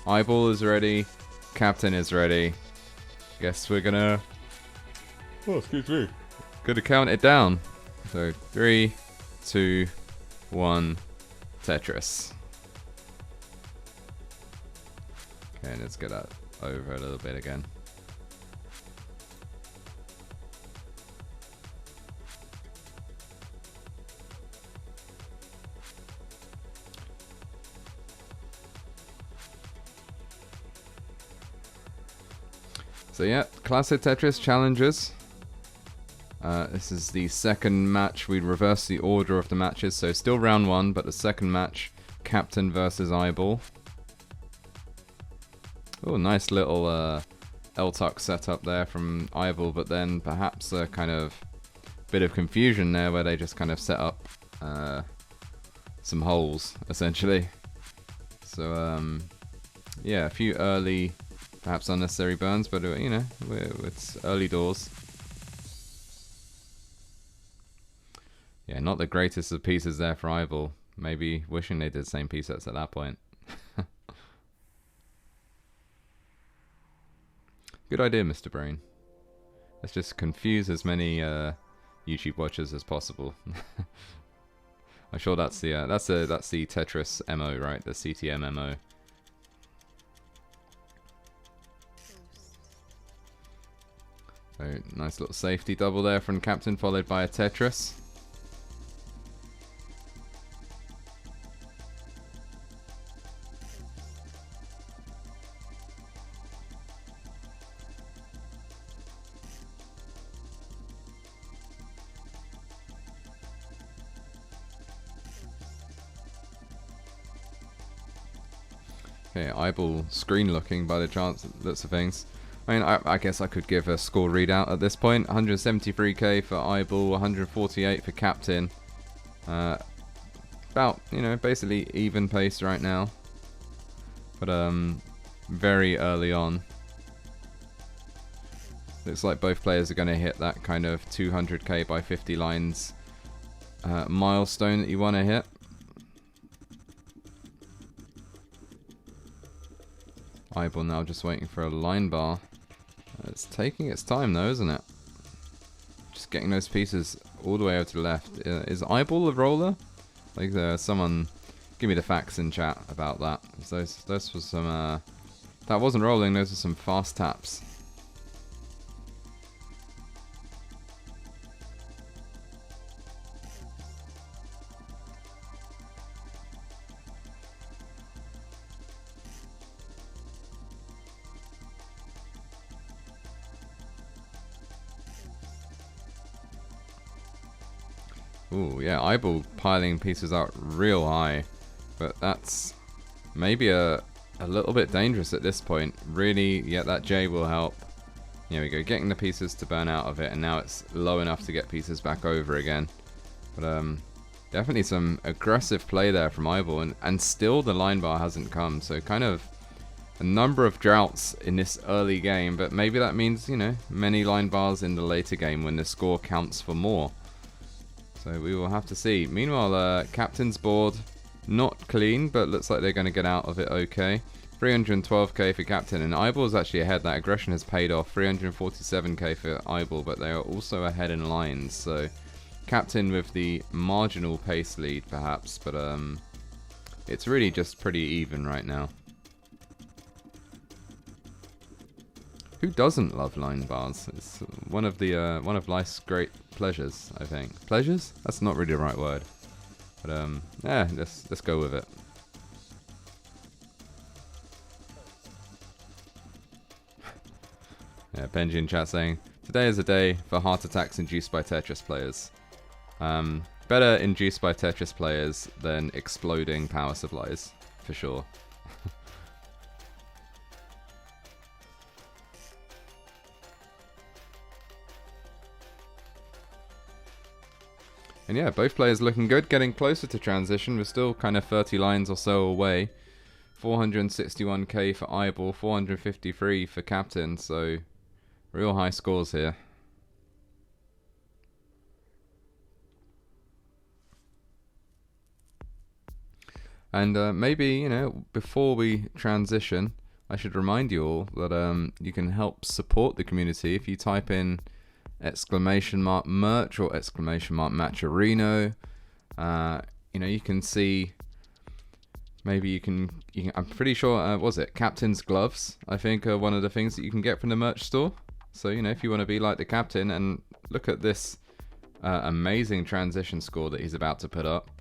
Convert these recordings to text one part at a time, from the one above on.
iBall is ready. Captain is ready. Guess we're gonna... Oh, excuse me. Gonna count it down. So, 3, 2, 1, Tetris. Okay, let's get that over a little bit again. So yeah, Classic Tetris challenges. This is the second match. We reverse the order of the matches, so still round 1, but the second match, Captain versus iBall. Oh, nice little L-tuck setup there from iBall, but then perhaps a kind of bit of confusion there where they just kind of set up some holes, essentially. So, yeah, a few early, perhaps unnecessary burns, but, you know, it's early doors. Yeah, not the greatest of pieces there for iBall. Maybe wishing they did the same piece sets at that point. Good idea, Mr. Brain. Let's just confuse as many YouTube watchers as possible. I'm sure that's the Tetris MO, right? The CTM MO. So nice little safety double there from Captain, followed by a Tetris. Okay, iBall screen looking by the chance looks of things. I mean, I guess I could give a score readout at this point. 173k for iBall, 148 for Captain. About, you know, basically even pace right now. But very early on. Looks like both players are going to hit that kind of 200k by 50 lines milestone that you want to hit. iBall now just waiting for a line bar. It's taking its time though, isn't it? Just getting those pieces all the way over to the left. Is iBall a roller? Like someone give me the facts in chat about that. Those was some that wasn't rolling, those were some fast taps. Ooh, yeah, iBall piling pieces out real high, but that's maybe a little bit dangerous at this point. Really, yeah, that J will help. Here we go, getting the pieces to burn out of it, and now it's low enough to get pieces back over again. But definitely some aggressive play there from iBall, and still the line bar hasn't come, so kind of a number of droughts in this early game, but maybe that means, you know, many line bars in the later game when the score counts for more. So we will have to see. Meanwhile, Captain's board, not clean, but looks like they're going to get out of it okay. 312k for Captain, and iBall's actually ahead. That aggression has paid off. 347k for iBall, but they are also ahead in lines. So Captain with the marginal pace lead, perhaps, but it's really just pretty even right now. Who doesn't love line bars? It's one of life's great pleasures, I think. Pleasures? That's not really the right word. But yeah, let's go with it. Yeah, Benji in chat saying, today is a day for heart attacks induced by Tetris players. Better induced by Tetris players than exploding power supplies, for sure. And yeah, both players looking good, getting closer to transition. We're still kind of 30 lines or so away. 461k for iBall, 453 for Captain, so real high scores here. And maybe, you know, before we transition, I should remind you all that you can help support the community if you type in !merch or !matcherino. You know, you can see, maybe you can I'm pretty sure, was it Captain's gloves, I think, are one of the things that you can get from the merch store. So, you know, if you want to be like the Captain, and look at this amazing transition score that he's about to put up.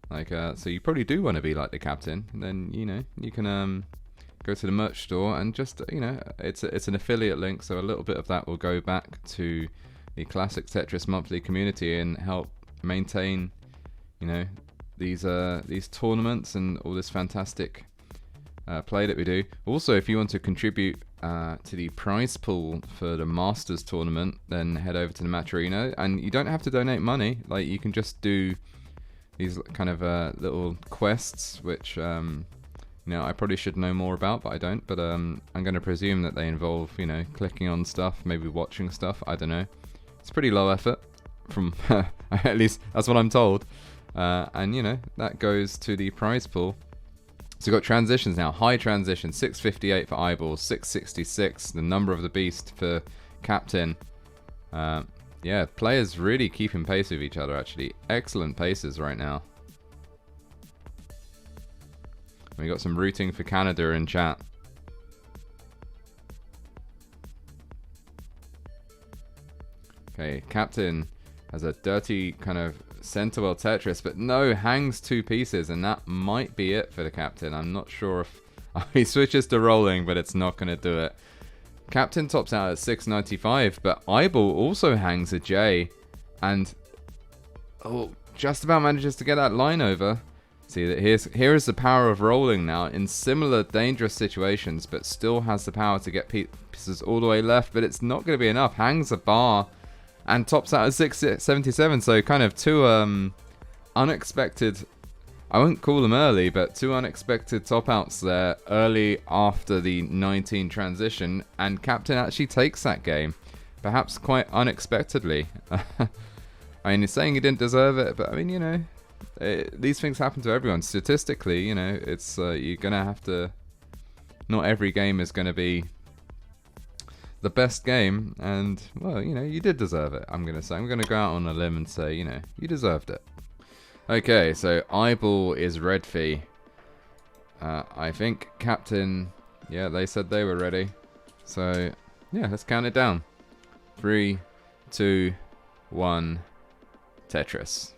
Like, so you probably do want to be like the Captain. And then, you know, you can go to the merch store and just, you know, it's an affiliate link, so a little bit of that will go back to the Classic Tetris Monthly community and help maintain, you know, these tournaments and all this fantastic play that we do. Also, if you want to contribute to the prize pool for the Masters tournament, then head over to the Matcherino, and you don't have to donate money. Like, you can just do these kind of little quests, which you know, I probably should know more about, but I don't. But I'm going to presume that they involve, you know, clicking on stuff, maybe watching stuff. I don't know. It's pretty low effort, from at least that's what I'm told. And you know, that goes to the prize pool. So we've got transitions now. High transition, 658 for iBall, 666, the number of the beast for Captain. Yeah, players really keeping pace with each other, actually. Excellent paces right now. We got some rooting for Canada in chat. Okay, Captain has a dirty kind of Centerwell Tetris, but no, hangs 2 pieces, and that might be it for the Captain. I'm not sure if... he switches to rolling, but it's not going to do it. Captain tops out at 695, but iBall also hangs a J, and just about manages to get that line over. See, that here is the power of rolling now in similar dangerous situations, but still has the power to get pieces all the way left, but it's not going to be enough. Hangs a bar and tops out at 677, so kind of 2 unexpected, I won't call them early, but 2 unexpected top outs there early after the 19 transition, and Captain actually takes that game, perhaps quite unexpectedly. I mean, he's saying he didn't deserve it, but I mean, you know, these things happen to everyone. Statistically, you know, it's you're gonna have to. Not every game is gonna be the best game, and well, you know, you did deserve it. I'm gonna say. I'm gonna go out on a limb and say, you know, you deserved it. Okay, so iBall is red fee. I think Captain. Yeah, they said they were ready. So yeah, let's count it down. 3, 2, 1. Tetris.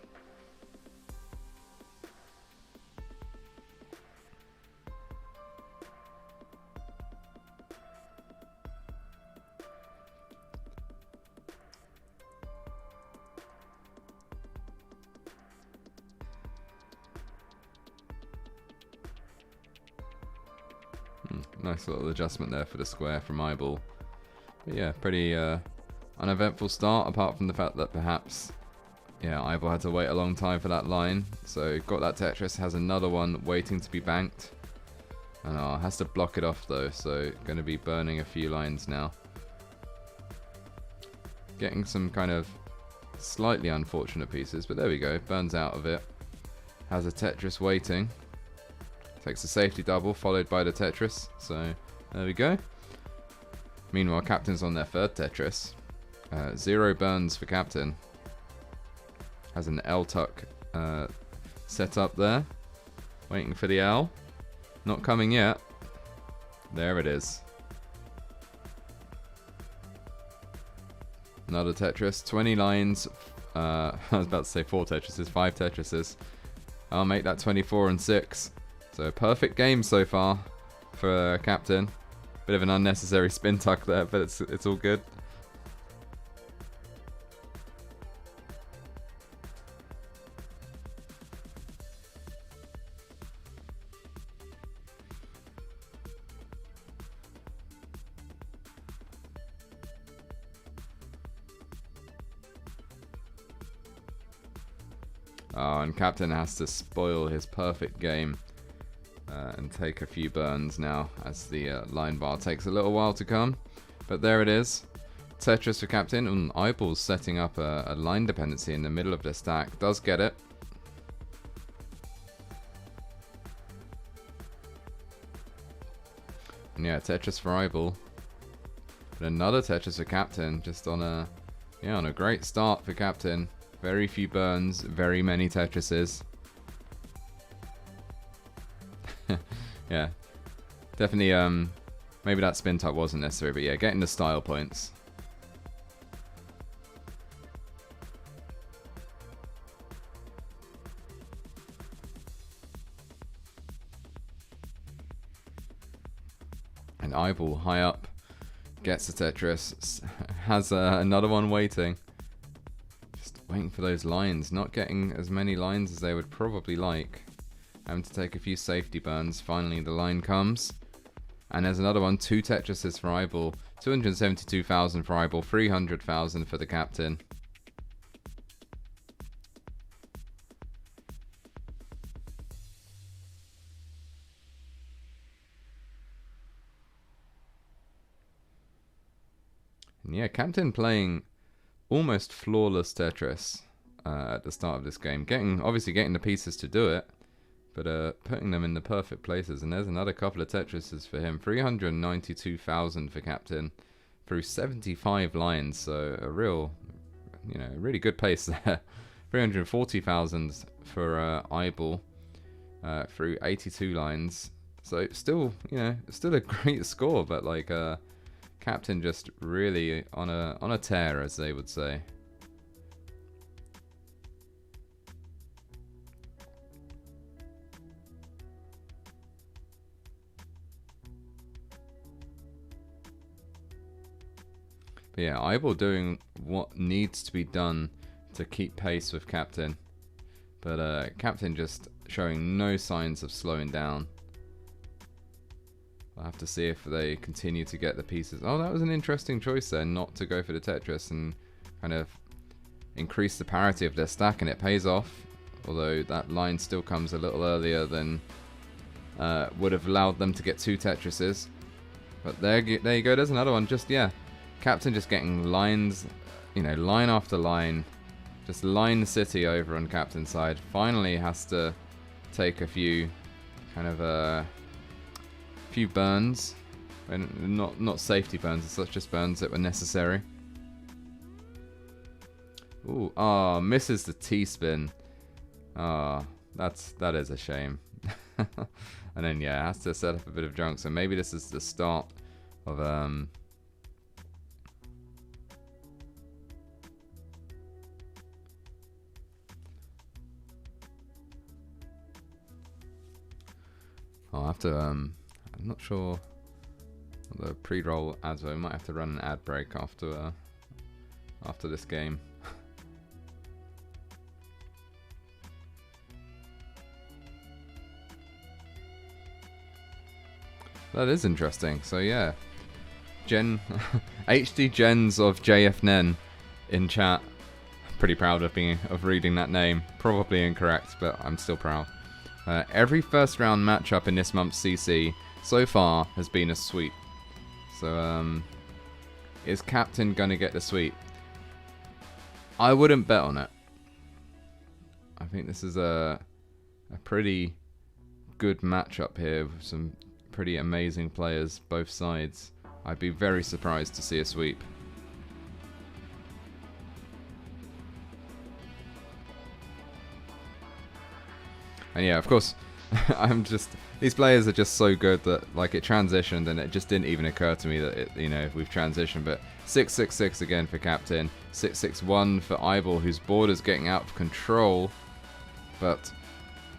Nice little adjustment there for the square from iBall. But yeah, pretty uneventful start, apart from the fact that perhaps, yeah, iBall had to wait a long time for that line. So got that Tetris, has another one waiting to be banked. And has to block it off though, so going to be burning a few lines now. Getting some kind of slightly unfortunate pieces, but there we go, burns out of it. Has a Tetris waiting. Takes a safety double, followed by the Tetris. So, there we go. Meanwhile, Captain's on their 3rd Tetris. 0 burns for Captain. Has an L-tuck set up there. Waiting for the L. Not coming yet. There it is. Another Tetris. 20 lines. I was about to say 4 Tetrises. 5 Tetrises. I'll make that 24 and 6. So perfect game so far for Captain. Bit of an unnecessary spin tuck there, but it's all good. Oh, and Captain has to spoil his perfect game. And take a few burns now as the line bar takes a little while to come. But there it is. Tetris for Captain. And iBall's setting up a line dependency in the middle of the stack. Does get it. And yeah, Tetris for iBall. But another Tetris for Captain, just on a great start for Captain. Very few burns, very many Tetrises. Yeah, definitely. Maybe that spin type wasn't necessary, but yeah, getting the style points. And iBall high up gets a Tetris, has another one waiting. Just waiting for those lines, not getting as many lines as they would probably like. Having to take a few safety burns. Finally the line comes. And there's another one, 2 Tetrises for iBall. 272,000 for iBall, 300,000 for the Captain. And yeah, Captain playing almost flawless Tetris at the start of this game. Obviously getting the pieces to do it, but putting them in the perfect places. And there's another couple of Tetrises for him. 392,000 for Captain through 75 lines. So a real, really good pace there. 340,000 for iBall through 82 lines. So still, still a great score, but like Captain just really on a tear, as they would say. But yeah, iBall doing what needs to be done to keep pace with Captain. But Captain just showing no signs of slowing down. I'll have to see if they continue to get the pieces. Oh, that was an interesting choice there, not to go for the Tetris and kind of increase the parity of their stack, and it pays off. Although that line still comes a little earlier than would have allowed them to get 2 Tetrises. But there you go, there's another one. Just, yeah, Captain just getting lines, line after line. Just line city over on Captain's side. Finally has to take a few kind of few burns, and not safety burns as such, just burns that were necessary. Ooh, misses the T-spin. That is a shame. And then yeah, has to set up a bit of junk. So maybe this is the start of I'll have to I'm not sure what the pre-roll ads were. We might have to run an ad break after this game. That is interesting. So yeah, HD Gens of JFNen in chat. Pretty proud of reading that name. Probably incorrect, but I'm still proud. Every first round matchup in this month's CC so far has been a sweep. So is Captain gonna get the sweep? I wouldn't bet on it. I think this is a pretty good matchup here with some pretty amazing players both sides. I'd be very surprised to see a sweep. And yeah, of course, these players are just so good that like it transitioned and it just didn't even occur to me that we've transitioned. But 666 again for Captain, 661 for iBall, whose board is getting out of control, but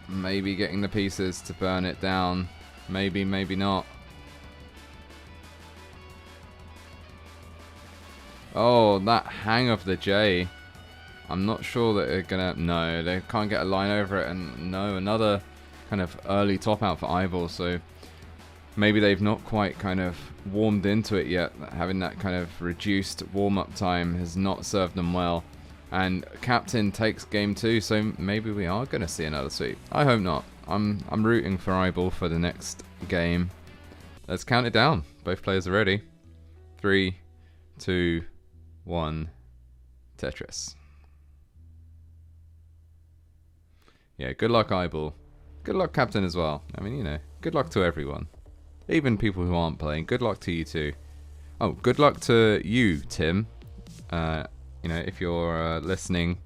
maybe getting the pieces to burn it down. Maybe, maybe not. Oh, that hang of the J. I'm not sure that they're gonna... No, they can't get a line over it. And no, another kind of early top out for iBall. So maybe they've not quite kind of warmed into it yet. Having that kind of reduced warm-up time has not served them well. And Captain takes game 2, so maybe we are going to see another sweep. I hope not. I'm rooting for iBall for the next game. Let's count it down. Both players are ready. 3, 2, 1, Tetris. Yeah, good luck iBall. Good luck Captain as well. I mean, good luck to everyone. even people who aren't playing. Good luck to you too. Oh, good luck to you, Tim. You know, if you're listening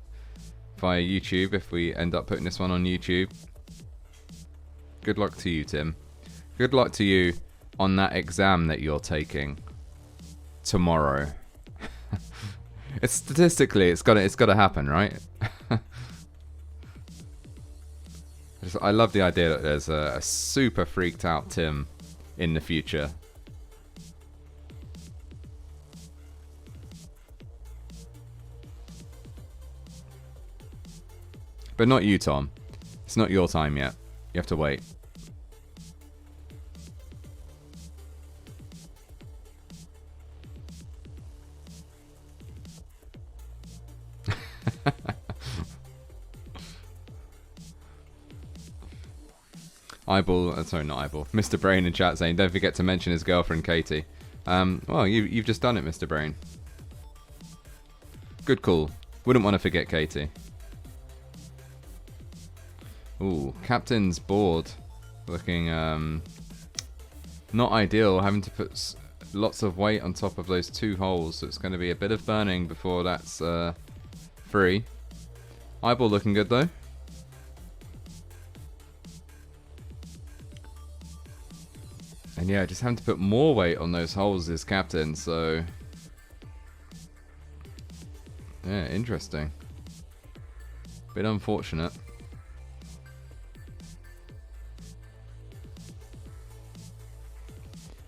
via YouTube, if we end up putting this one on YouTube. Good luck to you, Tim. Good luck to you on that exam that you're taking tomorrow. It's statistically, it's gotta happen, right? I love the idea that there's a super freaked out Tim in the future. But not you, Tom. It's not your time yet. You have to wait. iBall, sorry, not iBall. Mr. Brain in chat saying, don't forget to mention his girlfriend, Katie. Well, you've just done it, Mr. Brain. Good call. Wouldn't want to forget Katie. Ooh, captain's board. Looking, not ideal. Having to put lots of weight on top of those two holes. So it's going to be a bit of burning before that's free. iBall looking good, though. And yeah, just having to put more weight on those holes as captain, so... yeah, interesting. Bit unfortunate.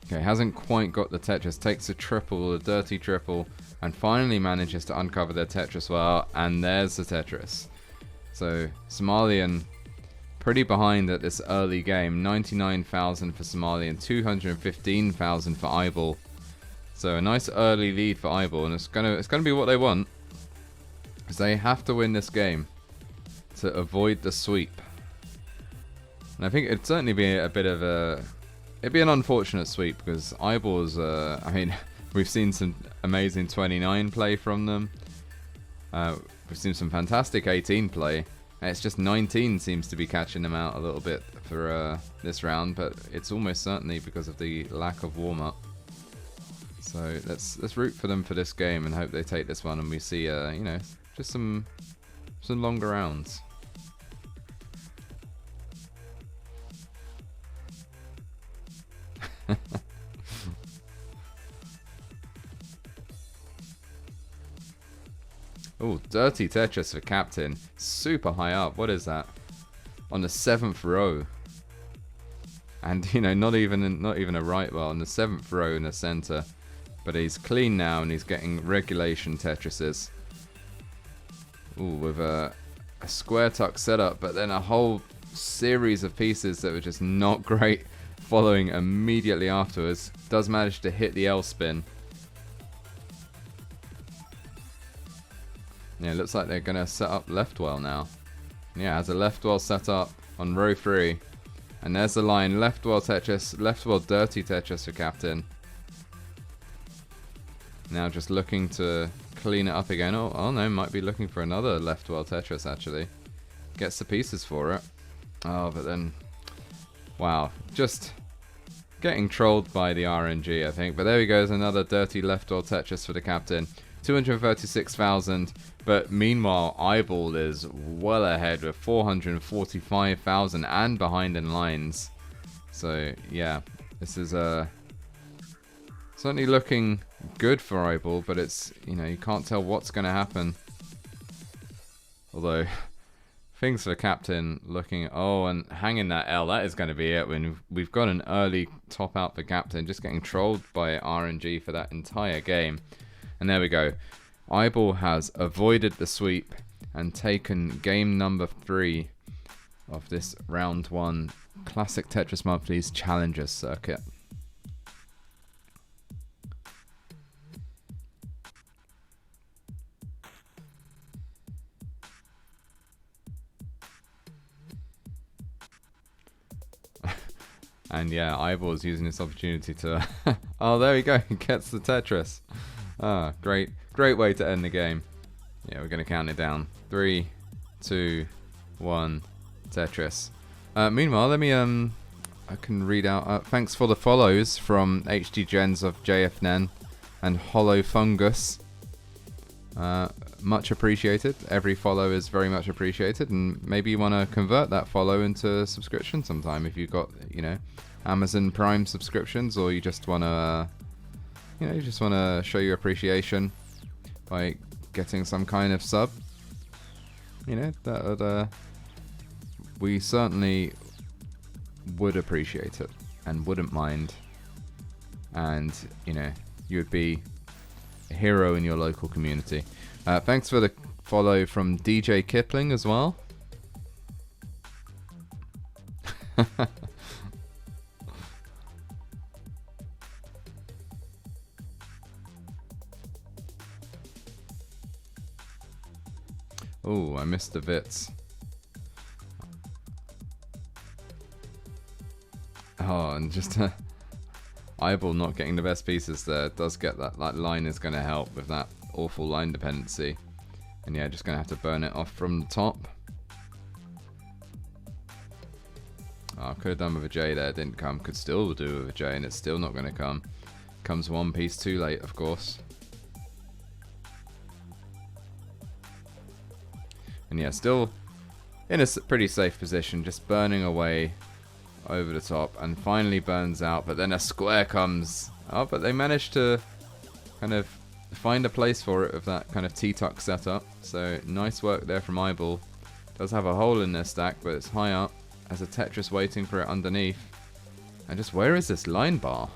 Okay, hasn't quite got the Tetris. Takes a triple, a dirty triple, and finally manages to uncover their Tetris well, and there's the Tetris. So, Somalian... pretty behind at this early game. 99,000 for Somalian, 215,000 for iBall. So a nice early lead for iBall, and it's gonna be what they want, because they have to win this game to avoid the sweep. And I think it'd certainly be a bit of a, it'd be an unfortunate sweep, because iBall's, I mean, we've seen some amazing 29 play from them. We've seen some fantastic 18 play. And it's just 19 seems to be catching them out a little bit for this round, but it's almost certainly because of the lack of warm-up. So let's root for them for this game and hope they take this one, and we see you know, just some longer rounds. Oh, dirty Tetris for captain. Super high up. What is that? On the 7th row. And, you know, not even a right well. On the 7th row in the center. But he's clean now and he's getting regulation Tetrises. Ooh, with a square tuck setup, but then a whole series of pieces that were just not great following immediately afterwards. Does manage to hit the L spin. Yeah, it looks like they're going to set up left well now. Yeah, has a left well set up on row 3. And there's the line, left well Tetris, left well dirty Tetris for captain. Now just looking to clean it up again. Oh no, might be looking for another left well Tetris actually. Gets the pieces for it. Oh, but then, wow, just getting trolled by the RNG, I think. But there he goes, another dirty left well Tetris for the captain. 236,000, but meanwhile iBall is well ahead with 445,000 and behind in lines. So yeah, this is certainly looking good for iBall, but it's, you know, you can't tell what's going to happen. Although things for captain looking, oh, and hanging that L, that is going to be it when we've got an early top out for captain, just getting trolled by RNG for that entire game. And there we go. iBall has avoided the sweep and taken game number 3 of this round 1 Classic Tetris Monthly's Challengers circuit. And yeah, iBall's using this opportunity to... oh, there we go. He gets the Tetris. Ah, great way to end the game. Yeah, we're going to count it down. 3, 2, 1, Tetris. Meanwhile, let me I can read out. Thanks for the follows from HD Gens of JFNen and Hollow Fungus. Much appreciated. Every follow is very much appreciated, and maybe you want to convert that follow into a subscription sometime if you've got, you know, Amazon Prime subscriptions, or you just want to, you know, you just want to show your appreciation by getting some kind of sub. You know, that would, we certainly would appreciate it and wouldn't mind, and you know, you would be a hero in your local community. Thanks for the follow from DJ Kipling as well. Oh, I missed the Vits. Oh, and just iBall not getting the best pieces there does get that. That line is going to help with that awful line dependency. And yeah, just going to have to burn it off from the top. Oh, could have done with a J there, didn't come. Could still do with a J, and it's still not going to come. Comes one piece too late, of course. And yeah, still in a pretty safe position, just burning away over the top, and finally burns out, but then a square comes. Oh, but they managed to kind of find a place for it with that kind of T-tuck setup. So nice work there from iBall. Does have a hole in their stack, but it's high up. Has a Tetris waiting for it underneath. And just where is this line bar?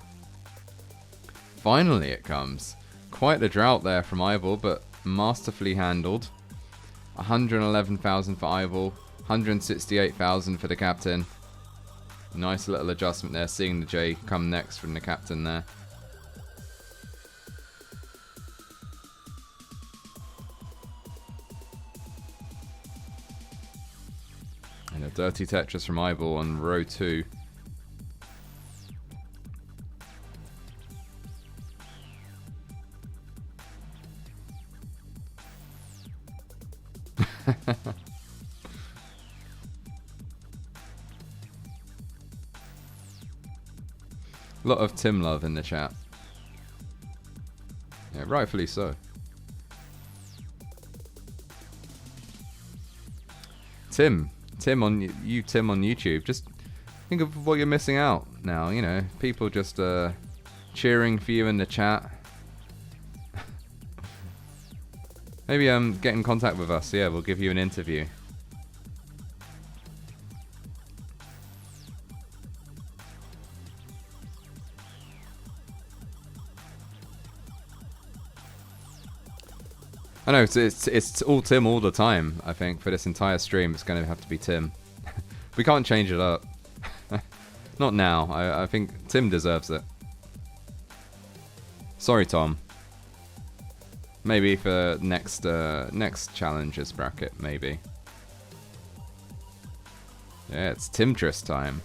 Finally it comes. Quite a drought there from iBall, but masterfully handled. 111,000 for iBall. 168,000 for the captain. Nice little adjustment there, seeing the J come next from the captain there. And a dirty Tetris from iBall on row 2. A lot of Tim love in the chat. Yeah, rightfully so. Tim on YouTube. Just think of what you're missing out now. You know, people just cheering for you in the chat. Maybe get in contact with us. Yeah, we'll give you an interview. I know, it's all Tim all the time, I think. For this entire stream, it's going to have to be Tim. We can't change it up. Not now. I think Tim deserves it. Sorry, Tom. Maybe for next challenges bracket, maybe. Yeah, it's Timtress time.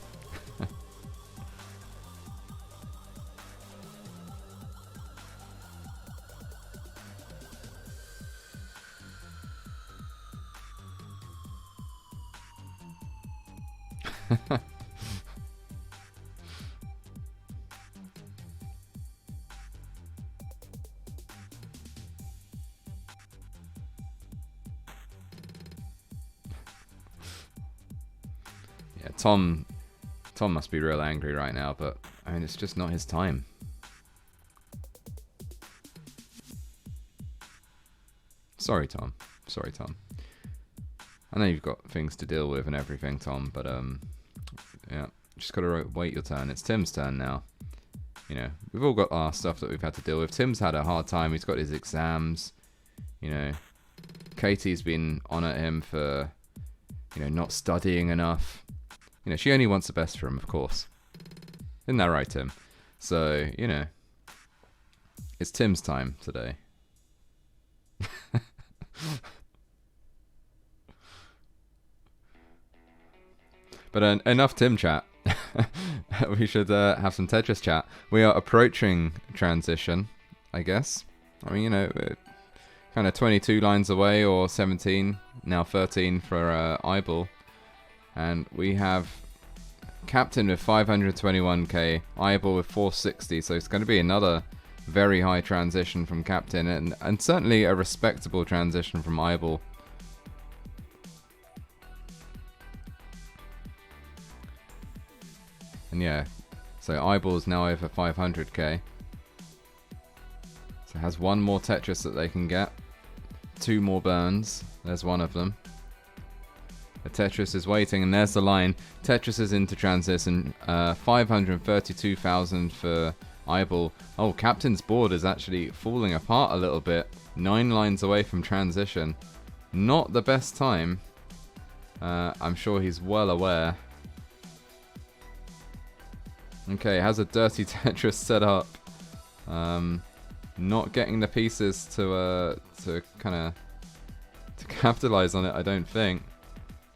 Yeah, Tom must be real angry right now, but I mean, it's just not his time. Sorry, Tom. Sorry, Tom. I know you've got things to deal with and everything, Tom, but yeah, just gotta wait your turn. It's Tim's turn now. You know, we've all got our stuff that we've had to deal with. Tim's had a hard time. He's got his exams. You know, Katie's been on at him for, you know, not studying enough. You know, she only wants the best for him, of course. Isn't that right, Tim? So, you know, it's Tim's time today. But enough Tim chat. We should have some Tetris chat. We are approaching transition, I guess. I mean, you know, kind of 22 lines away, or 17, now 13 for iBall. And we have Captain with 521k, iBall with 460, so it's going to be another very high transition from Captain, and certainly a respectable transition from iBall. And yeah, so iBall is now over 500k. So it has one more Tetris that they can get. 2 more burns. There's one of them. The Tetris is waiting, and there's the line. Tetris is into transition. 532,000 for iBall. Oh, Captain's board is actually falling apart a little bit. 9 lines away from transition. Not the best time. I'm sure he's well aware. Okay, has a dirty Tetris set up. Not getting the pieces to capitalize on it, I don't think.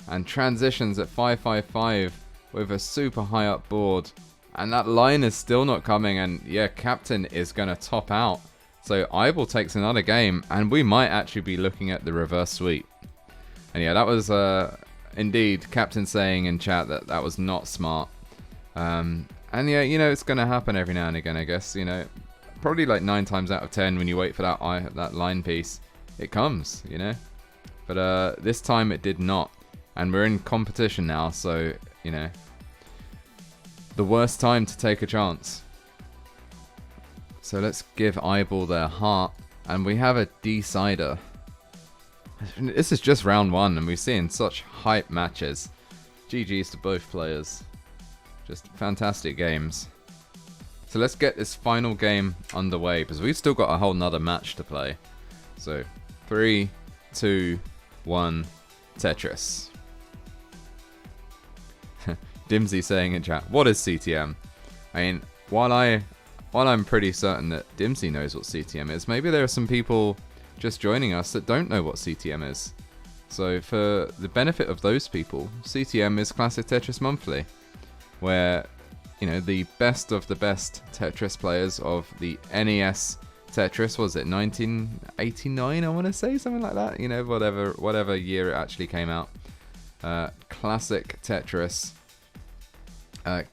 And transitions at 555 with a super high up board. And that line is still not coming, and yeah, Captain is going to top out. So iBall takes another game, and we might actually be looking at the reverse sweep. And yeah, that was indeed Captain saying in chat that was not smart. And yeah, you know, it's going to happen every now and again, I guess. You know, probably like 9 times out of 10 when you wait for that line piece, it comes, you know. But this time it did not. And we're in competition now, so, you know, the worst time to take a chance. So let's give iBall their heart. And we have a decider. This is just round 1, and we've seen such hype matches. GG's to both players. Just fantastic games. So let's get this final game underway, because we've still got a whole nother match to play. So 3, 2, 1, Tetris. Dimsy saying in chat, what is CTM? I mean, while I'm pretty certain that Dimsy knows what CTM is, maybe there are some people just joining us that don't know what CTM is. So for the benefit of those people, CTM is Classic Tetris Monthly, where, you know, the best of the best Tetris players of the NES Tetris, was it 1989, I want to say, something like that, you know, whatever year it actually came out. Classic Tetris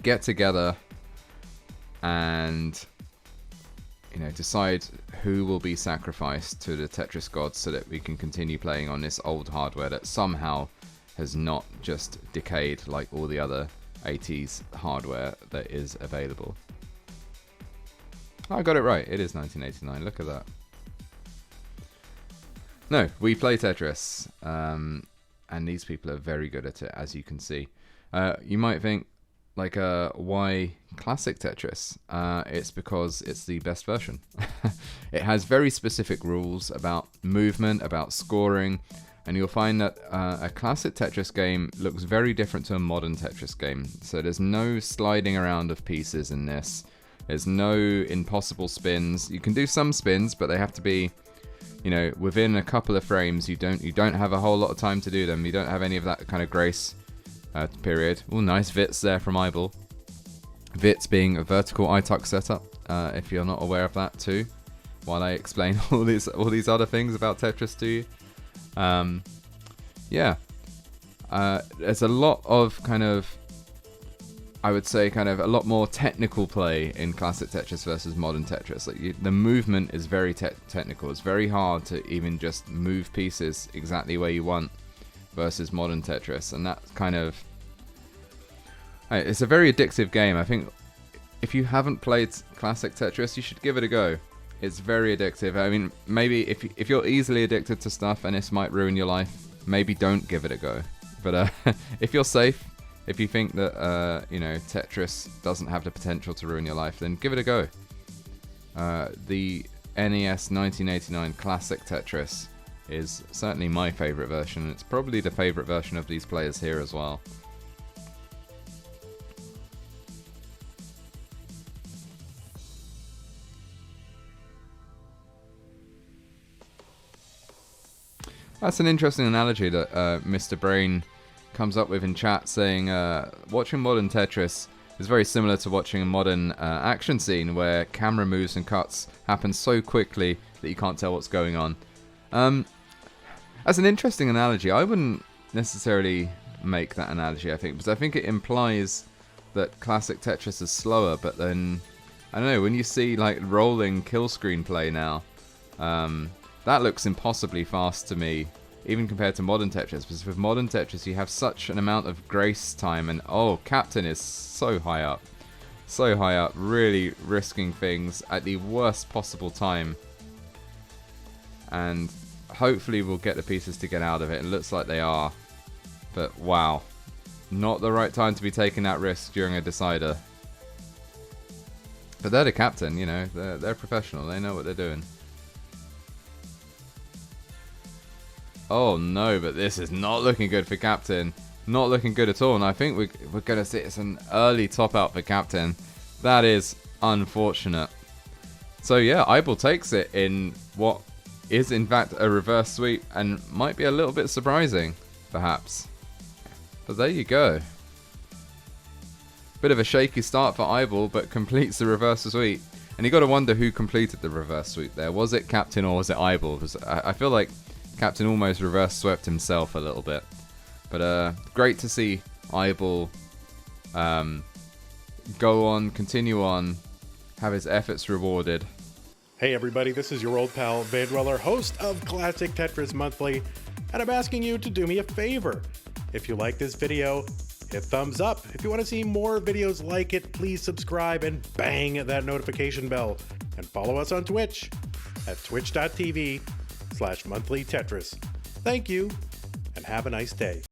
get together and, you know, decide who will be sacrificed to the Tetris gods so that we can continue playing on this old hardware that somehow has not just decayed like all the other 80s hardware that is available. I got it right. It is 1989. Look at that. No, we play Tetris. And these people are very good at it, as you can see. You might think, like, why Classic Tetris? It's because it's the best version. It has very specific rules about movement, about scoring, and you'll find that a Classic Tetris game looks very different to a modern Tetris game. So there's no sliding around of pieces in this. There's no impossible spins. You can do some spins, but they have to be, you know, within a couple of frames. You don't have a whole lot of time to do them. You don't have any of that kind of grace period. Oh, nice Vits there from iBall. Vits being a vertical iTuck setup, if you're not aware of that too, while I explain all these other things about Tetris to you. Yeah, there's a lot of kind of, I would say, kind of a lot more technical play in Classic Tetris versus modern Tetris. Like the movement is very technical. It's very hard to even just move pieces exactly where you want versus modern Tetris, and that's kind of, it's a very addictive game. I think if you haven't played Classic Tetris, you should give it a go. It's very addictive. I mean, maybe if you're easily addicted to stuff and this might ruin your life, maybe don't give it a go. But if you're safe, if you think that you know, Tetris doesn't have the potential to ruin your life, then give it a go. The NES 1989 Classic Tetris is certainly my favourite version. It's probably the favourite version of these players here as well. That's an interesting analogy that Mr. Brain comes up with in chat, saying watching modern Tetris is very similar to watching a modern action scene where camera moves and cuts happen so quickly that you can't tell what's going on. That's an interesting analogy. I wouldn't necessarily make that analogy, I think, because I think it implies that classic Tetris is slower, but then, I don't know, when you see like rolling kill screen play now, that looks impossibly fast to me, even compared to modern Tetris, because with modern Tetris you have such an amount of grace time, and oh, Captain is so high up, really risking things at the worst possible time, and hopefully we'll get the pieces to get out of it. It looks like they are, but wow, not the right time to be taking that risk during a decider. But they're the captain, you know, they're professional, they know what they're doing. Oh no, but this is not looking good for Captain. Not looking good at all, and I think we're going to see it's an early top out for Captain. That is unfortunate. So yeah, iBall takes it in what is in fact a reverse sweep, and might be a little bit surprising, perhaps. But there you go. Bit of a shaky start for iBall, but completes the reverse sweep. And you got to wonder who completed the reverse sweep there. Was it Captain or was it iBall? Because I feel like Captain almost reverse swept himself a little bit. But great to see iBall go on, continue on, have his efforts rewarded. Hey everybody, this is your old pal vandweller, host of Classic Tetris Monthly, and I'm asking you to do me a favor. If you like this video, hit thumbs up. If you want to see more videos like it, please subscribe and bang that notification bell. And follow us on Twitch at twitch.tv/monthlytetris. Thank you, and have a nice day.